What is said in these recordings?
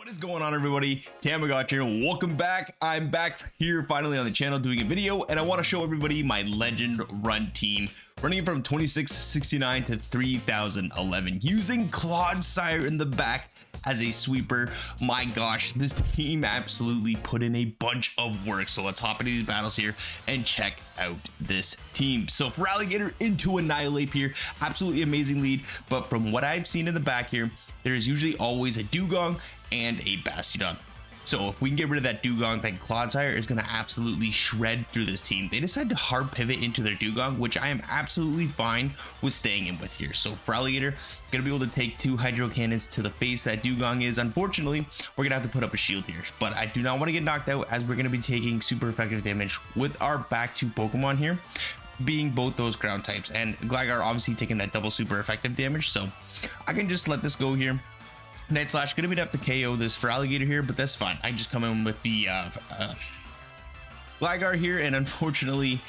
What is going on, everybody? Thammagotcha here. Welcome back. I'm back here finally on the channel doing a video, and I want to show everybody my legend run team running from 2669 to 3011 using Clodsire in the back as a sweeper. My gosh, this team absolutely put in a bunch of work. So let's hop into these battles here and check out this team. So for Alligator into Annihilate here, absolutely amazing lead, but from what I've seen in the back here, there's usually always a Dugong and a Bastiodon. So if we can get rid of that Dugong, then Clodsire is going to absolutely shred through this team. They decided to hard pivot into their Dugong, which I am absolutely fine with staying in with here. So for Alligator, going to be able to take 2 Hydro Cannons to the face that Dugong is. Unfortunately, we're going to have to put up a shield here, but I do not want to get knocked out as we're going to be taking super effective damage with our back 2 Pokemon here, being both those ground types, and Gligar obviously taking that double super effective damage. So I can just let this go here. Night Slash gonna be enough to KO this for Alligator here, but that's fine. I just come in with the Gligar here, and unfortunately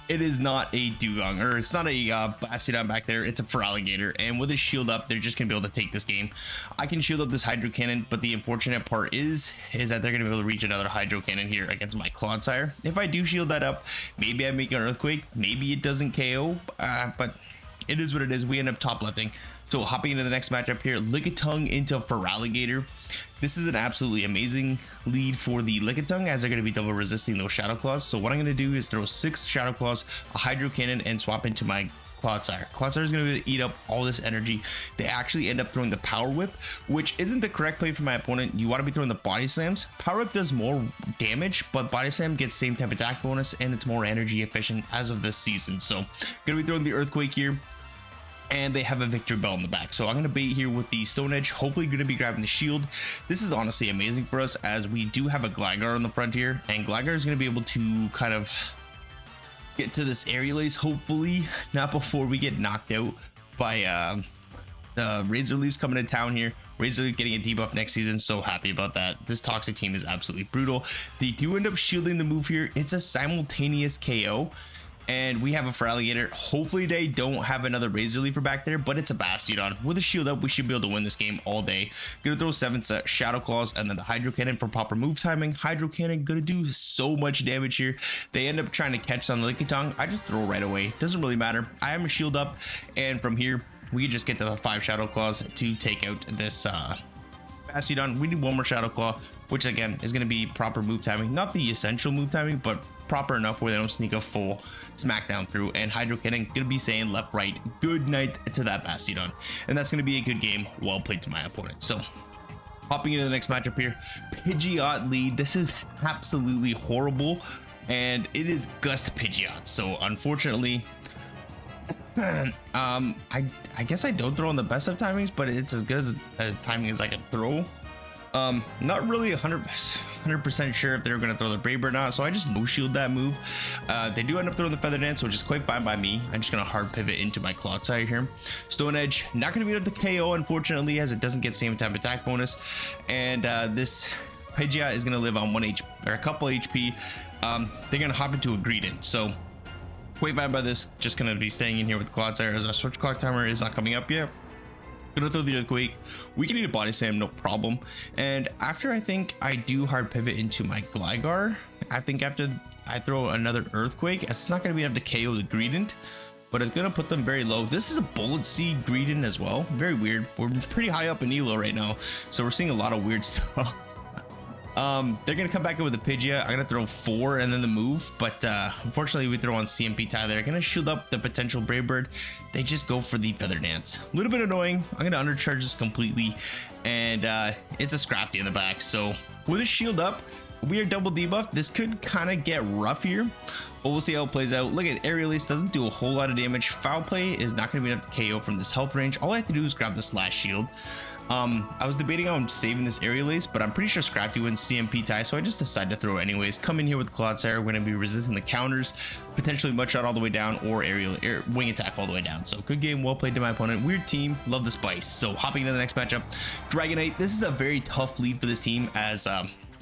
it is not a Dugong, or it's not a Bastiodon back there. It's a for Alligator, and with his shield up, they're just gonna be able to take this game. I can shield up this Hydro Cannon, but the unfortunate part is that they're gonna be able to reach another Hydro Cannon here against my Clodsire. If I do shield that up, maybe I make an Earthquake, maybe it doesn't KO, but it is what it is. We end up top lefting. So hopping into the next matchup here, Lickitung into Feraligatr. This is an absolutely amazing lead for the Lickitung, as they're going to be double resisting those Shadow Claws. So what I'm going to do is throw 6 Shadow Claws, a Hydro Cannon, and swap into my Clodsire. Clodsire is going to be able to eat up all this energy. They actually end up throwing the Power Whip, which isn't the correct play for my opponent. You want to be throwing the Body Slams. Power Whip does more damage, but Body Slam gets same type attack bonus, and it's more energy efficient as of this season. So going to be throwing the Earthquake here, and they have a Victory Bell in the back. So I'm going to bait here with the Stone Edge, hopefully going to be grabbing the shield. This is honestly amazing for us, as we do have a Gligar on the front here, and Gligar is going to be able to kind of get to this Aerial Ace, hopefully not before we get knocked out by Razor Leafs coming to town here. Razor Leaf getting a debuff next season, so happy about that. This toxic team is absolutely brutal. They do end up shielding the move here. It's a simultaneous KO, and we have a Feraligatr. Hopefully they don't have another Razor Leafer back there, but it's a Bastiodon. With a shield up, we should be able to win this game all day. Gonna throw 7 Shadow Claws and then the Hydro Cannon for proper move timing. Hydro Cannon gonna do so much damage here. They end up trying to catch on the Lickitung. I just throw right away. Doesn't really matter. I am a shield up, and from here we can just get to the 5 Shadow Claws to take out this Bastiodon. We need 1 more Shadow Claw, which again is going to be proper move timing, not the essential move timing, but proper enough where they don't sneak a full smackdown through. And Hydro Cannon going to be saying left, right, good night to that Bastiodon, and that's going to be a good game, well played to my opponent. So hopping into the next matchup here, Pidgeot lead. This is absolutely horrible, and it is Gust Pidgeot. So unfortunately, I guess I don't throw on the best of timings, but it's as good as timing as I can throw. Not really 100% sure if they're going to throw the Brave or not, so I just no shield that move. They do end up throwing the Feather Dance, which is quite fine by me. I'm just going to hard pivot into my Clodsire here. Stone Edge, not going to be able to KO, unfortunately, as it doesn't get same type attack bonus. And this Pidgeot is going to live on 1 HP or a couple HP. They're going to hop into a Greedent, so quite fine by this. Just going to be staying in here with Clodsire, as our switch clock timer is not coming up yet. Gonna throw the Earthquake. We can eat a Body Slam, no problem. And after I think I do hard pivot into my Gligar, I think after I throw another Earthquake, it's not gonna be enough to KO the Greedent, but it's gonna put them very low. This is a Bullet Seed Greedent as well. Very weird. We're pretty high up in Elo right now, so we're seeing a lot of weird stuff. They're gonna come back in with the Pidgeot. I'm gonna throw 4 and then the move, but unfortunately we throw on CMP tie. They're gonna shield up the potential Brave Bird. They just go for the Feather Dance. A little bit annoying. I'm gonna undercharge this completely, and it's a Scrafty in the back. So with a shield up, we are double debuffed. This could kind of get rough here, but we'll see how it plays out. Look at Aerial Ace, doesn't do a whole lot of damage. Foul Play is not going to be enough to KO from this health range. All I have to do is grab the Slash Shield. I was debating on saving this Aerial Ace, but I'm pretty sure Scrafty wins CMP tie, so I just decided to throw it anyways. Come in here with Clodsire. We're going to be resisting the counters, potentially Mudshot all the way down, or Wing Attack all the way down. So good game, well played to my opponent. Weird team, love the spice. So hopping into the next matchup, Dragonite. This is a very tough lead for this team, as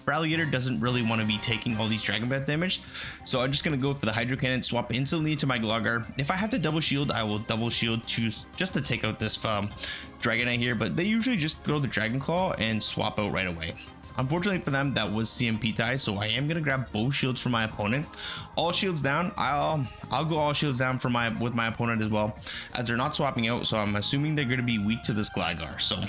Alligator doesn't really want to be taking all these Dragon Breath damage, so I'm just gonna go for the Hydro Cannon, swap instantly into my Gligar. If I have to double shield, I will double shield just to take out this Dragonite here, but they usually just throw the Dragon Claw and swap out right away. Unfortunately for them, that was CMP tie, so I am gonna grab both shields for my opponent. All shields down. I'll go all shields down for with my opponent as well, as they're not swapping out, so I'm assuming they're gonna be weak to this Gligar. So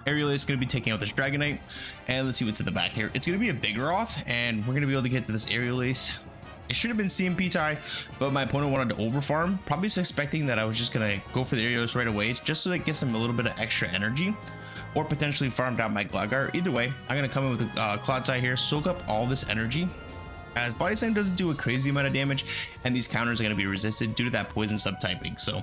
Aerial Ace is going to be taking out this Dragonite, and let's see what's in the back here. It's going to be a Vigoroth, and we're going to be able to get to this Aerial Ace. It should have been CMP tie, but my opponent wanted to overfarm, probably suspecting that I was just going to go for the Aerial Ace right away, just so that it gets him a little bit of extra energy, or potentially farm down my Gligar. Either way, I'm going to come in with a Clodsire here, soak up all this energy, as Body Slam doesn't do a crazy amount of damage, and these counters are going to be resisted due to that poison subtyping. So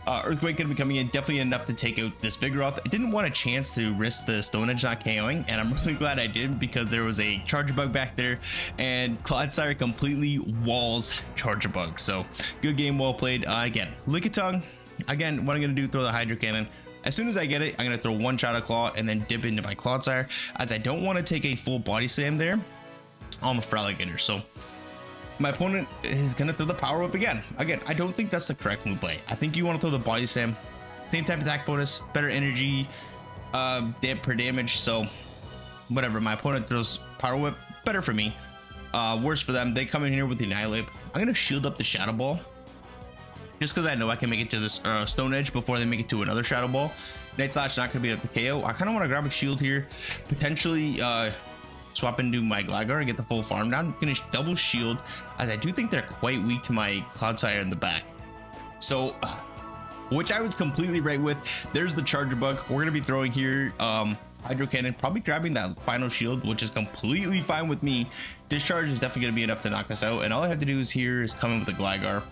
Earthquake going to be coming in, definitely enough to take out this Vigoroth. I didn't want a chance to risk the Stone Edge not KOing, and I'm really glad I did, because there was a Charger Bug back there, and Clodsire completely walls Charger Bug. So good game, well played. Again, Lickitung. Again, what I'm going to do, throw the Hydro Cannon. As soon as I get it, I'm going to throw one Shadow Claw and then dip into my Clodsire, as I don't want to take a full Body Slam there on the Feraligatr. So my opponent is going to throw the Power Whip again. Again, I don't think that's the correct move play. I think you want to throw the Body Slam. Same type of attack bonus, better energy per damage. So whatever, my opponent throws Power Whip, better for me. Worse for them. They come in here with the Annihilate. I'm going to shield up the Shadow Ball, just because I know I can make it to this Stone Edge before they make it to another Shadow Ball. Night Slash not going to be able to KO. I kind of want to grab a shield here, potentially swap into my Gligar and get the full farm down. I'm gonna double shield, as I do think they're quite weak to my Clodsire in the back. So, which I was completely right with. There's the Charger Bug. We're gonna be throwing here Hydro Cannon, probably grabbing that final shield, which is completely fine with me. Discharge is definitely gonna be enough to knock us out, and all I have to do is come in with a Gligar.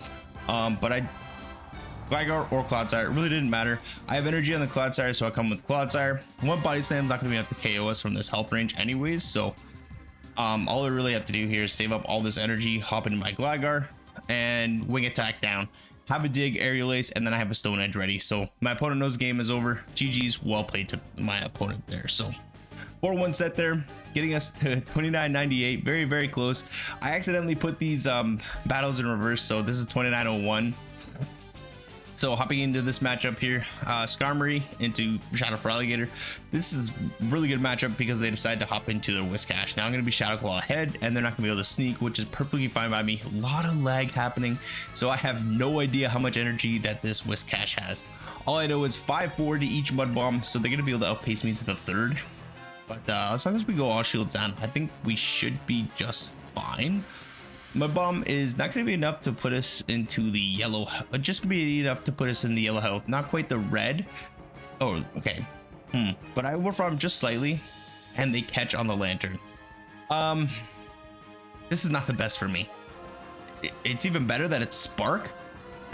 Gligar or Clodsire, it really didn't matter. I have energy on the Clodsire, so I come with Clodsire. One Body Slam is not going to be enough to KO us from this health range anyways, so all I really have to do here is save up all this energy, hop into my Gligar, and Wing Attack down. Have a Dig, Aerial Ace, and then I have a Stone Edge ready. So my opponent knows the game is over. GG's, well played to my opponent there. So 4-1 set there, getting us to 29.98, very, very close. I accidentally put these battles in reverse, so this is 29.01. So hopping into this matchup here, Skarmory into Shadow Feraligatr. This is a really good matchup because they decided to hop into their Whiscash. Now I'm going to be Shadow Claw ahead, and they're not going to be able to sneak, which is perfectly fine by me. A lot of lag happening, so I have no idea how much energy that this Whiscash has. All I know is 5-4 to each Mud Bomb, so they're going to be able to outpace me to the third. But as long as we go all shields down, I think we should be just fine. Mud Bomb is not going to be enough to put us into the yellow, just be enough to put us in the yellow health, not quite the red. Oh, okay. But I overfarm just slightly, and they catch on the Lantern. This is not the best for me. It's even better that it's Spark,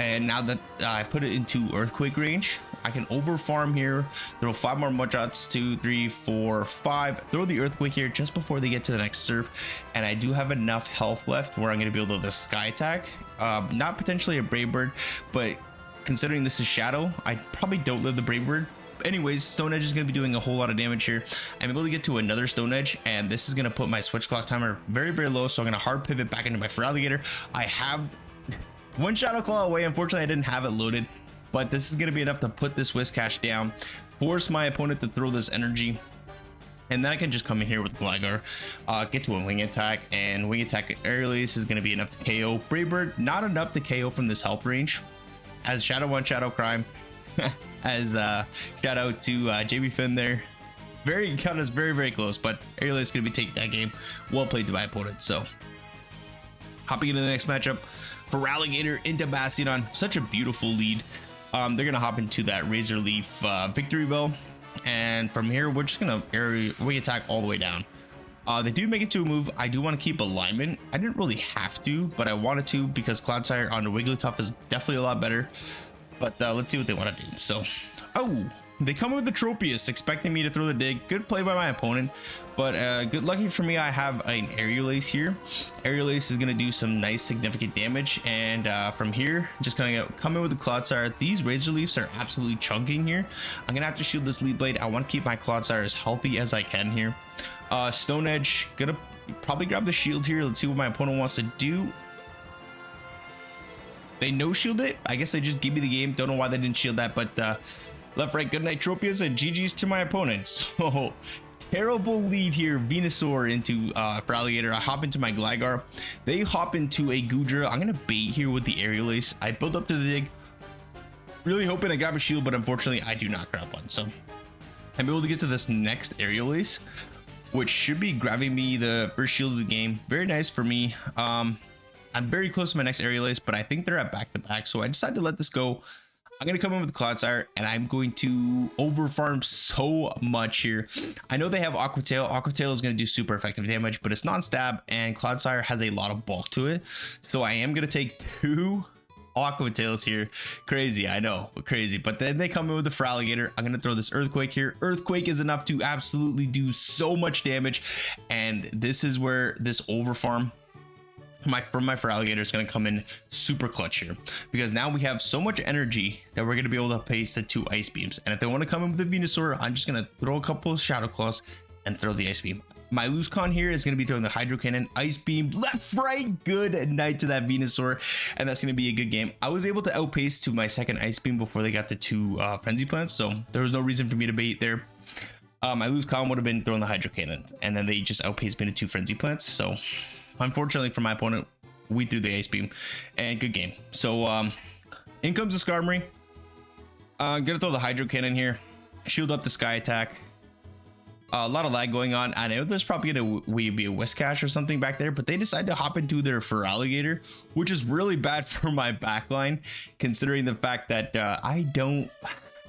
and now that I put it into Earthquake range, I can overfarm here, throw 5 more Mudshots, 2, 3, 4, 5, throw the Earthquake here just before they get to the next Surf, and I do have enough health left where I'm going to be able to do the Sky Attack. Not potentially a Brave Bird, but considering this is Shadow, I probably don't live the Brave Bird. Anyways, Stone Edge is going to be doing a whole lot of damage here. I'm able to get to another Stone Edge, and this is going to put my Switch Clock timer very, very low, so I'm going to hard pivot back into my Feraligatr. I have one Shadow Claw away. Unfortunately, I didn't have it loaded, but this is going to be enough to put this Whiscash down, force my opponent to throw this energy, and then I can just come in here with Gligar, get to a Wing Attack, and Wing Attack Aerial Ace is going to be enough to KO. Brave Bird, not enough to KO from this health range, as Shadow 1, Shadow Crime, as shout out to JB Finn there. Got us very, very close, but Aerial Ace is going to be taking that game. Well played to my opponent. So hopping into the next matchup, Feraligatr into Bastion, such a beautiful lead. They're gonna hop into that Razor Leaf Victory Bell, and from here we're just gonna Wing Attack all the way down. They do make it to a move. I do want to keep alignment. I didn't really have to, but I wanted to because Clodsire on the Wigglytuff is definitely a lot better. But let's see what they want to do. So, oh, They come with the Tropius, expecting me to throw the dig. Good play by my opponent, but good lucky for me, I have an Aerial Ace here. Aerial Ace is going to do some nice significant damage, and from here, just going to come in with the Clodsire. These Razor Leafs are absolutely chunking here. I'm going to have to shield this Lead Blade. I want to keep my Clodsire as healthy as I can here. Stone Edge, gonna probably grab the shield here. Let's see what my opponent wants to do. They no shield it. I guess they just give me the game. Don't know why they didn't shield that, but left, right, good night, Tropius, and GG's to my opponents. So terrible lead here. Venusaur into Feraligatr. I hop into my Gligar. They hop into a Goodra. I'm gonna bait here with the Aerial Ace. I build up to the dig, really hoping I grab a shield, but unfortunately I do not grab one. So I'm able to get to this next Aerial Ace, which should be grabbing me the first shield of the game. Very nice for me. I'm very close to my next Aerial Ace, but I think they're at back-to-back, so I decided to let this go. I'm going to come in with the Clodsire, and I'm going to overfarm so much here. I know they have Aqua Tail. Aqua Tail is going to do super effective damage, but it's non-stab, and Clodsire has a lot of bulk to it. So I am going to take 2 Aqua Tails here. Crazy, I know, crazy. But then they come in with the Feraligatr. I'm going to throw this Earthquake here. Earthquake is enough to absolutely do so much damage, and this is where this overfarm from my Feraligatr is going to come in super clutch here, because now we have so much energy that we're going to be able to paste the 2 Ice Beams. And if they want to come in with the Venusaur, I'm just going to throw a couple of Shadow Claws and throw the Ice Beam. My Luzcon here is going to be throwing the Hydro Cannon, Ice Beam, left, right, good night to that Venusaur, and that's going to be a good game. I was able to outpace to my second Ice Beam before they got to 2 Frenzy Plants, so there was no reason for me to bait there. My Luzcon would have been throwing the Hydro Cannon, and then they just outpaced me to 2 Frenzy Plants, so unfortunately for my opponent, we threw the Ice Beam, and good game. So in comes the Skarmory. Gonna throw the Hydro Cannon here, shield up the Sky Attack. A lot of lag going on. I know there's probably gonna be a Whiscash or something back there, but they decide to hop into their Feraligatr, which is really bad for my backline, considering the fact that I don't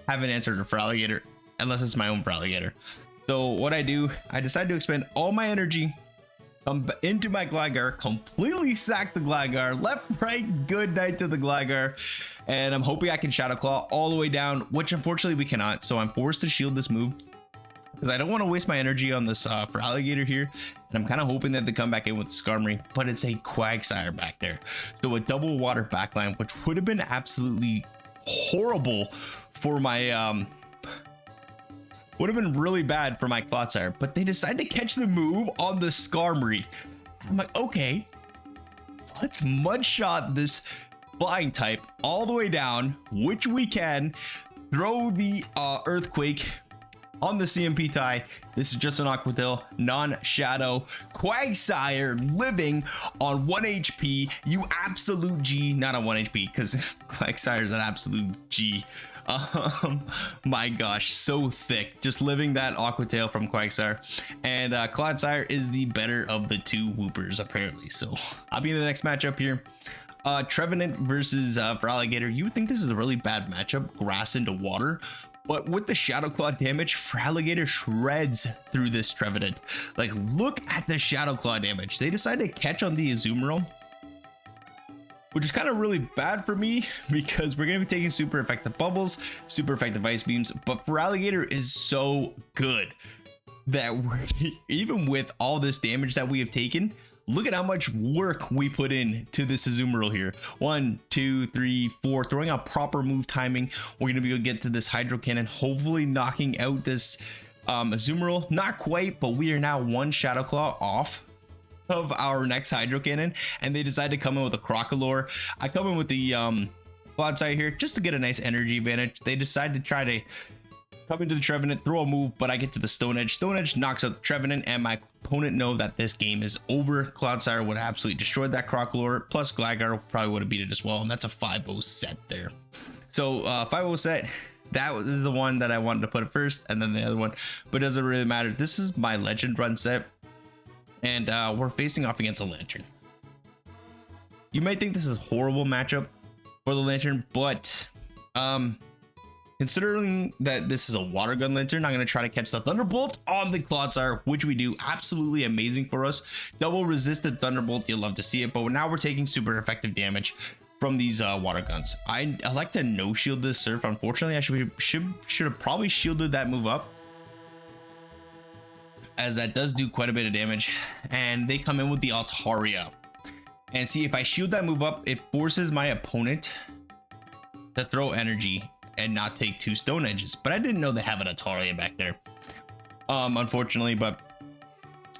have an answer to Feraligatr unless it's my own Feraligatr. So what I do, I decide to expend all my energy, come into my Gligar, completely sack the Gligar, left, right, good night to the Gligar, and I'm hoping I can Shadow Claw all the way down, which unfortunately we cannot, so I'm forced to shield this move, because I don't want to waste my energy on this Feraligatr here, and I'm kind of hoping that they come back in with the Skarmory, but it's a Quagsire back there, so a double water backline, which would have been absolutely horrible for my would have been really bad for my Clodsire, but they decide to catch the move on the Skarmory. I'm like, okay, let's mud shot this flying type all the way down, which we can. Throw the Earthquake on the CMP tie. This is just an Aqua Tail, non-shadow. Quagsire living on 1 HP. You absolute G, not on 1 HP, because Quagsire is an absolute G. My gosh, so thick, just living that Aqua Tail from Quagsire, and Clodsire is the better of the 2 Whoopers apparently. So I'll be in the next matchup here. Trevenant versus Feraligatr. You would think this is a really bad matchup, grass into water, but with the Shadow Claw damage, Feraligatr shreds through this Trevenant. Like, look at the Shadow Claw damage. They decide to catch on the Azumarill, which is kind of really bad for me, because we're going to be taking super effective bubbles, super effective Ice Beams, but Feraligatr is so good that even with all this damage that we have taken, look at how much work we put in to this Azumarill here. 1, 2, 3, 4, throwing out proper move timing. We're going to be able to get to this Hydro Cannon, hopefully knocking out this Azumarill. Not quite, but we are now 1 Shadow Claw off of our next Hydro Cannon, and they decide to come in with a Crocalor. I come in with the Clodsire here just to get a nice energy advantage. They decide to try to come into the Trevenant, throw a move, but I get to the Stone Edge. Stone Edge knocks out the Trevenant, and my opponent know that this game is over. Clodsire would have absolutely destroyed that Crocalor, plus Gligar probably would have beat it as well, and that's a 5-0 set there. So 5-0 set, that is the one that I wanted to put at first, and then the other one, but it doesn't really matter. This is my Legend Run set, and we're facing off against a Lantern. You might think this is a horrible matchup for the Lantern, but considering that this is a Water Gun Lantern, I'm going to try to catch the Thunderbolt on the Clodsire, which we do. Absolutely amazing for us. Double resisted Thunderbolt, you'll love to see it, but now we're taking super effective damage. from these water guns. I like to no shield this surf. Unfortunately, I should have probably shielded that move up, as that does do quite a bit of damage. And they come in with the Altaria, and see, if I shield that move up, it forces my opponent to throw energy and not take 2 stone edges. But I didn't know they have an Altaria back there, unfortunately. But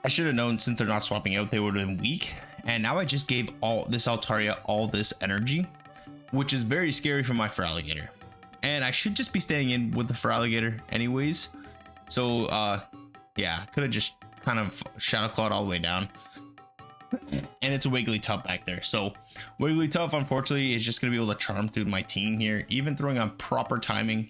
I should have known, since they're not swapping out, they would have been weak. And now I just gave all this Altaria all this energy, which is very scary for my Feraligatr. And I should just be staying in with the Feraligatr anyways. So yeah, could have just kind of Shadow Clawed all the way down. And it's a Wigglytuff back there. So Wigglytuff, unfortunately, is just going to be able to charm through my team here. Even throwing on proper timing,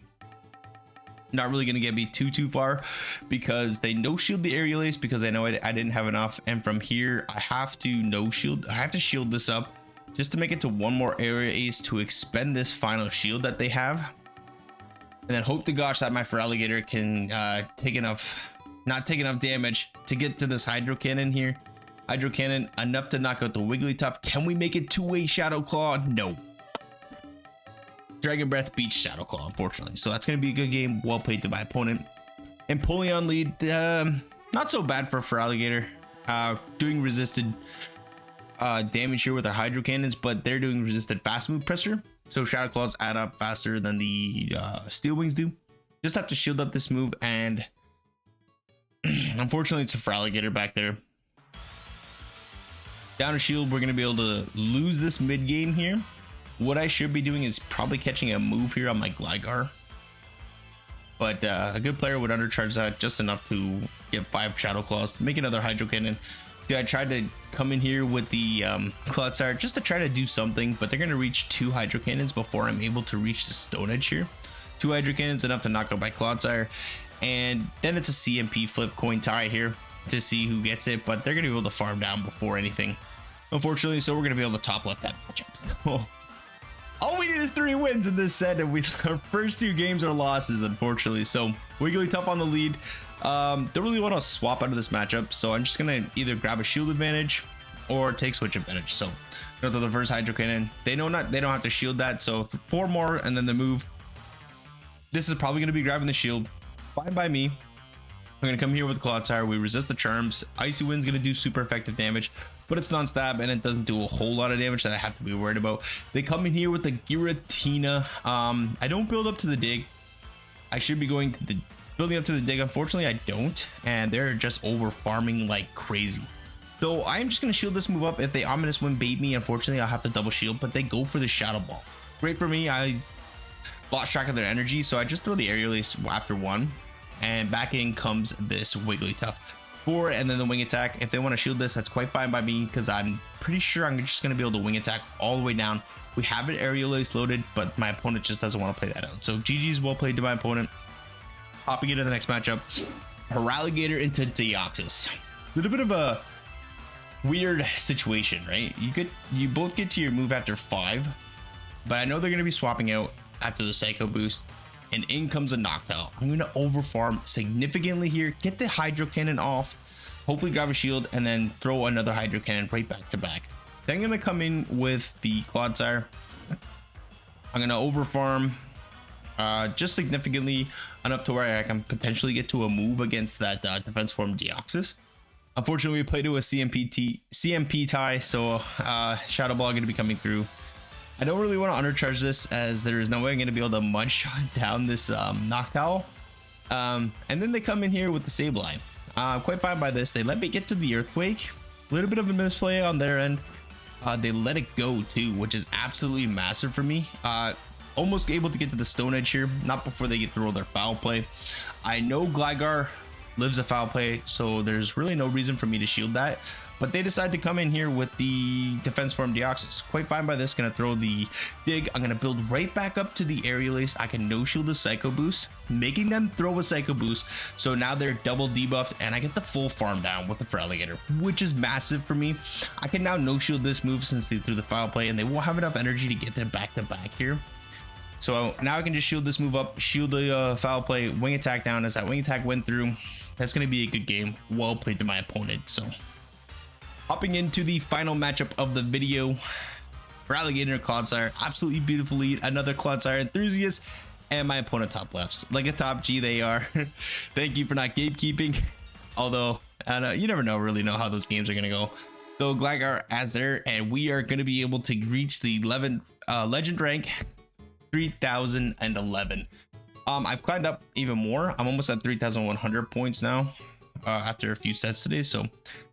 not really going to get me too far, because they no shield the aerial ace, because I know I didn't have enough. And from here, I have to no shield. I have to shield this up just to make it to 1 more area ace to expend this final shield that they have. And then hope to gosh that my Feraligatr can not take enough damage to get to this Hydro Cannon here. Hydro Cannon enough to knock out the Wigglytuff. Can we make it 2-way Shadow Claw? No. Dragon Breath beats Shadow Claw, unfortunately. So that's going to be a good game. Well played to my opponent. Empoleon lead, not so bad for Feraligatr. Doing resisted damage here with our Hydro Cannons, but they're doing resisted fast move pressure. So Shadow Claws add up faster than the Steel Wings do. Just have to shield up this move, and unfortunately it's a Feraligatr back there. Down a shield, we're going to be able to lose this mid game here. What I should be doing is probably catching a move here on my Gligar. But a good player would undercharge that just enough to get 5 Shadow Claws, make another Hydro Cannon. See, I tried to come in here with the Clodsire just to try to do something, but they're going to reach 2 Hydro Cannons before I'm able to reach the Stone Edge here. 2 Hydro Cannons, enough to knock out my Clodsire. And then it's a CMP flip coin tie here to see who gets it, but they're going to be able to farm down before anything, unfortunately. So we're going to be able to top left that matchup. So all we need is 3 wins in this set, and our first 2 games are losses, unfortunately. So Wigglytuff on the lead. Don't really want to swap out of this matchup, so I'm just gonna either grab a shield advantage or take switch advantage. So go to the first Hydro Cannon. They don't have to shield that, so 4 more and then the move. This is probably gonna be grabbing the shield. Fine by me. I'm gonna come here with the Clodsire. We resist the charms. Icy Wind's gonna do super effective damage, but it's non-stab and it doesn't do a whole lot of damage that I have to be worried about. They come in here with the Giratina. I don't build up to the dig. I should be going to the building up to the dig. Unfortunately, I don't, and they're just over farming like crazy. So I'm just gonna shield this move up. If they Ominous Wind bait me, unfortunately, I'll have to double shield, but they go for the Shadow Ball. Great for me. I lost track of their energy, so I just throw the Aerial Ace after 1, and back in comes this Wigglytuff. 4, and then the Wing Attack. If they want to shield this, that's quite fine by me, because I'm pretty sure I'm just going to be able to Wing Attack all the way down. We have an Aerial Ace loaded, but my opponent just doesn't want to play that out. So GG's well played to my opponent. Hopping into the next matchup, Feraligatr into Deoxys. A little bit of a weird situation, right? You both get to your move after 5, but I know they're going to be swapping out after the Psycho Boost, and in comes a Noctowl. I'm going to overfarm significantly here, get the Hydro Cannon off, hopefully grab a shield, and then throw another Hydro Cannon right back to back. Then I'm going to come in with the Clodsire. I'm going to overfarm just significantly enough to where I can potentially get to a move against that defense form Deoxys. Unfortunately, we played to a CMP tie, so Shadow Ball going to be coming through. I don't really want to undercharge this, as there is no way I'm going to be able to munch down this Noctowl. And then they come in here with the Sableye. Quite fine by this. They let me get to the Earthquake. A little bit of a misplay on their end. They let it go too, which is absolutely massive for me. Almost able to get to the Stone Edge here, not before they get through their Foul Play. I know Gligar lives a Foul Play, so there's really no reason for me to shield that, but they decide to come in here with the defense form Deoxys. Quite fine by this. Gonna throw the dig. I'm gonna build right back up to the Aerial Ace. I can no shield the Psycho Boost, making them throw a Psycho Boost, so now they're double debuffed, and I get the full farm down with the Feraligatr, which is massive for me. I can now no shield this move since they threw the Foul Play, and they won't have enough energy to get them back to back here. So now I can just shield this move up, shield the Foul Play, Wing Attack down. As that Wing Attack went through, that's going to be a good game. Well played to my opponent. So hopping into the final matchup of the video, Feraligatr, Clodsire, absolutely beautiful lead. Another Clodsire enthusiast, and my opponent top lefts. Like a top G they are. Thank you for not gatekeeping. Although, I know, you never really know how those games are going to go. So Gligar as there, and we are going to be able to reach the legend rank 3011. I've climbed up even more. I'm almost at 3,100 points now after a few sets today. So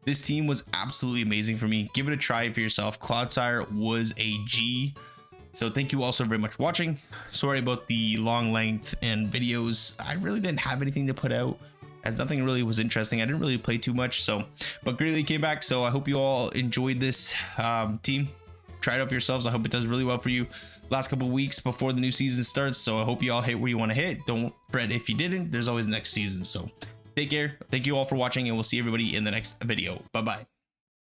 this team was absolutely amazing for me. Give it a try for yourself. Clodsire was a G. So thank you all so very much for watching. Sorry about the long length and videos. I really didn't have anything to put out, as nothing really was interesting. I didn't really play too much, so but greatly came back. So I hope you all enjoyed this team. Try it out for yourselves. I hope it does really well for you last couple of weeks before the new season starts. So I hope you all hit where you want to hit. Don't fret if you didn't. There's always next season. So take care. Thank you all for watching, and we'll see everybody in the next video. Bye bye.